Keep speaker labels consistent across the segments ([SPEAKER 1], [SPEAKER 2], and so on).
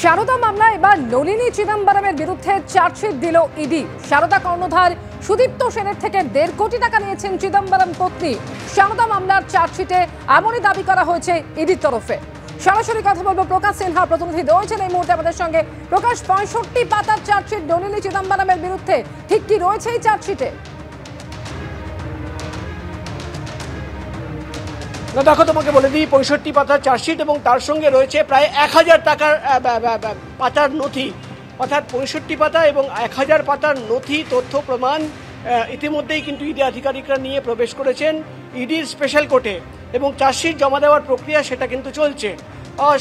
[SPEAKER 1] সারদা মামলায় এবার নলিনী চিদম্বরমের বিরুদ্ধে চার্জশিট দিল ইডি। সারদা কর্ণধার সুদীপ্ত সেনের থেকে 1.5 কোটি টাকা নিয়েছেন চিদম্বরম পত্নী। সারদা মামলার চার্জশিটে এমনই দাবি করা হয়েছে ইডির তরফে। সরাসরি কথা বলবো প্রকাশ সিনহা, প্রতিনিধি রয়েছেন এই মুহূর্তে আমাদের সঙ্গে। প্রকাশ, 65 পাতার চার্জশিট নলিনী চিদম্বরমের বিরুদ্ধে, ঠিক কি রয়েছে এই চার্জশিটে?
[SPEAKER 2] দেখো, তোমাকে বলে দিই, 65 পাতার চার্জশিট এবং তার সঙ্গে রয়েছে প্রায় 1000 টাকার পাতার নথি, অর্থাৎ 65 পাতা এবং 1000 পাতার নথি, তথ্য প্রমাণ ইতিমধ্যেই কিন্তু ইডি আধিকারিকরা নিয়ে প্রবেশ করেছেন ইডির স্পেশাল কোর্টে এবং চার্জশিট জমা দেওয়ার প্রক্রিয়া সেটা কিন্তু চলছে।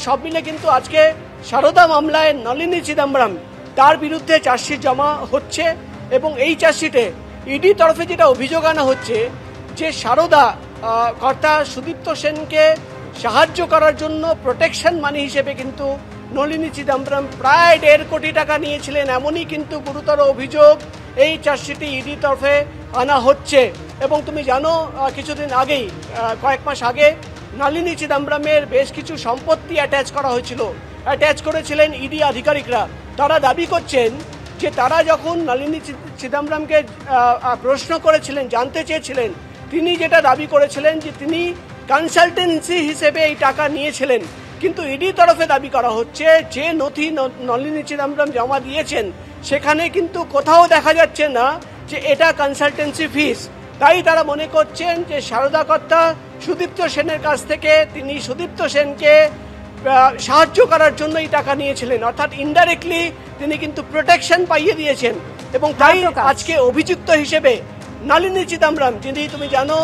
[SPEAKER 2] সব মিলে কিন্তু আজকে সারদা মামলায় নলিনী চিদম্বরম তার বিরুদ্ধে চার্জশিট জমা হচ্ছে এবং এই চার্জশিটে ইডির তরফে যেটা অভিযোগ আনা হচ্ছে যে সারদা কর্তা সুদীপ্ত সেনকে সাহায্য করার জন্য প্রোটেকশন মানি হিসেবে কিন্তু নলিনী চিদম্বরম প্রায় 1.5 কোটি টাকা নিয়েছিলেন, এমনই কিন্তু গুরুতর অভিযোগ এই চার্জশিটে ইডির তরফে আনা হচ্ছে। এবং তুমি জানো, কিছুদিন আগেই, কয়েক মাস আগে নলিনী চিদম্বরমের বেশ কিছু সম্পত্তি অ্যাটাচ করেছিলেন ইডি আধিকারিকরা। তারা দাবি করছেন যে তারা যখন নলিনী চিদম্বরমকে প্রশ্ন করেছিলেন, জানতে চেয়েছিলেন, তিনি যেটা দাবি করেছিলেন যে তিনি কনসালটেন্সি হিসেবে এই টাকা নিয়েছিলেন, কিন্তু ইডি তরফে দাবি করা হচ্ছে যে নথি নলিনী চিদম্বরম জমা দিয়েছেন সেখানে কিন্তু কোথাও দেখা যাচ্ছে না যে এটা কনসালটেন্সি ফিস। তাই তারা মনে করছেন যে সারদা কর্তা সুদীপ্ত সেনের কাছ থেকে তিনি সুদীপ্ত সেনকে সাহায্য করার জন্য এই টাকা নিয়েছিলেন, অর্থাৎ ইনডাইরেক্টলি তিনি কিন্তু প্রোটেকশন পাইয়ে দিয়েছেন। এবং তাই আজকে অভিযুক্ত হিসেবে নলিনী চিদম্বরম, যিনি তুমি জানো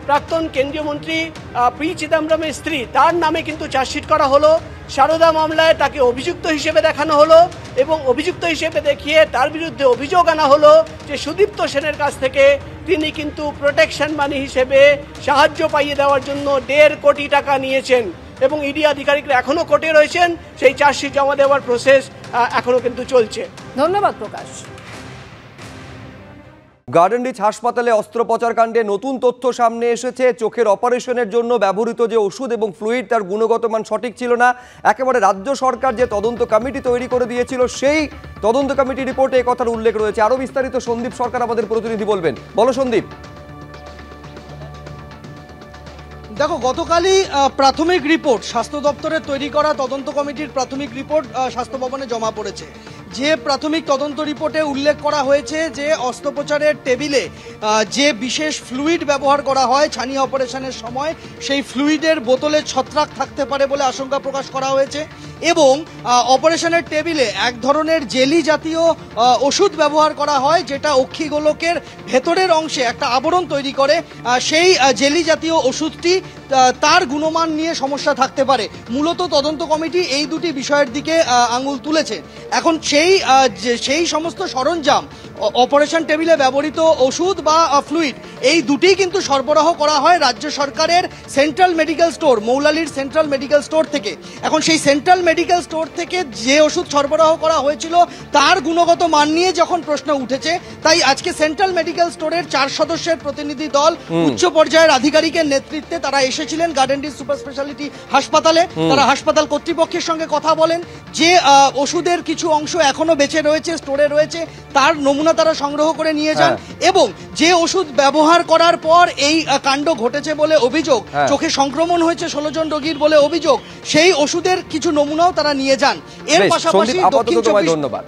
[SPEAKER 2] প্রাক্তন কেন্দ্রীয় মন্ত্রী পি চিদম্বরমের স্ত্রী, তার নামে কিন্তু চার্জশিট করা হলো। সারদা মামলায় তাকে অভিযুক্ত হিসেবে দেখানো হলো এবং অভিযুক্ত হিসেবে দেখিয়ে তার বিরুদ্ধে অভিযোগ আনা হলো যে সুদীপ্ত সেনের কাছ থেকে তিনি কিন্তু প্রোটেকশন মানি হিসেবে সাহায্য পাইয়ে দেওয়ার জন্য 1.5 কোটি টাকা নিয়েছেন এবং ইডি আধিকারিকরা এখনো কোর্টে রয়েছেন। সেই চার্জশিট জমা দেওয়ার প্রসেস এখনো কিন্তু চলছে।
[SPEAKER 1] ধন্যবাদ প্রকাশ।
[SPEAKER 3] গার্ডেন রিচ হাসপাতালে অস্ত্রোপচার কাণ্ডে নতুন তথ্য সামনে এসেছে। চোখের অপারেশনের জন্য ব্যবহৃত যে ওষুধ এবং ফ্লুইড তার গুণগত মান সঠিক ছিল না। একেবারে রাজ্য সরকার যে তদন্ত কমিটি তৈরি করে দিয়েছিল সেই তদন্ত কমিটি রিপোর্টে এই কথার উল্লেখ রয়েছে। আরো বিস্তারিত সন্দীপ সরকার আমাদের প্রতিনিধি বলবেন। বলো সন্দীপ।
[SPEAKER 4] দেখো, গতকালই প্রাথমিক রিপোর্ট স্বাস্থ্য দপ্তরের তৈরি করা তদন্ত কমিটির প্রাথমিক রিপোর্ট স্বাস্থ্য ভবনে জমা পড়েছে। যে প্রাথমিক তদন্ত রিপোর্টে উল্লেখ করা হয়েছে যে অস্ত্রোপচারের টেবিলে যে বিশেষ ফ্লুইড ব্যবহার করা হয় ছানি অপারেশনের সময়, সেই ফ্লুইডের বোতলে ছত্রাক থাকতে পারে বলে আশঙ্কা প্রকাশ করা হয়েছে এবং অপারেশনের টেবিলে এক ধরনের জেলি জাতীয় ওষুধ ব্যবহার করা হয় যেটা অক্ষিগোলকের ভেতরের অংশে একটা আবরণ তৈরি করে। সেই জেলি জাতীয় ওষুধটি তার গুণমান নিয়ে সমস্যা থাকতে পারে। মূলত তদন্ত কমিটি এই দুটি বিষয়ের দিকে আঙুল তুলেছে। এখন সেই সমস্ত সরঞ্জাম, অপারেশন টেবিলে ব্যবহৃত ওষুধ বা ফ্লুইড, এই দুটি কিন্তু সরবরাহ করা হয় রাজ্য সরকারের সেন্ট্রাল মেডিকেল স্টোর, মৌলালির সেন্ট্রাল মেডিকেল স্টোর থেকে। এখন সেই সেন্ট্রাল মেডিকেল স্টোর থেকে যে ওষুধ সরবরাহ করা হয়েছিল তার গুণগত মান নিয়ে যখন প্রশ্ন উঠেছে, তাই আজকে সেন্ট্রাল মেডিকেল স্টোরের 4 সদস্যের প্রতিনিধি দল উচ্চ পর্যায়ের আধিকারিকের নেতৃত্বে তারা এসেছিলেন গার্ডেন রিচ সুপার স্পেশালিটি হাসপাতালে। তারা হাসপাতাল কর্তৃপক্ষের সঙ্গে কথা বলেন। যে ওষুধের কিছু অংশ এখনো বেঁচে রয়েছে, স্টোরে রয়েছে, তার নমুনা তারা সংগ্রহ করে নিয়ে যান এবং যে ওষুধ ব্যবহার করার পর এই কাণ্ড ঘটেছে বলে অভিযোগ, চোখে সংক্রমণ হয়েছে 16 জন রোগীর বলে অভিযোগ, সেই ওষুধের কিছু নমুনাও তারা নিয়ে যান। এর পাশাপাশি
[SPEAKER 3] ধন্যবাদ।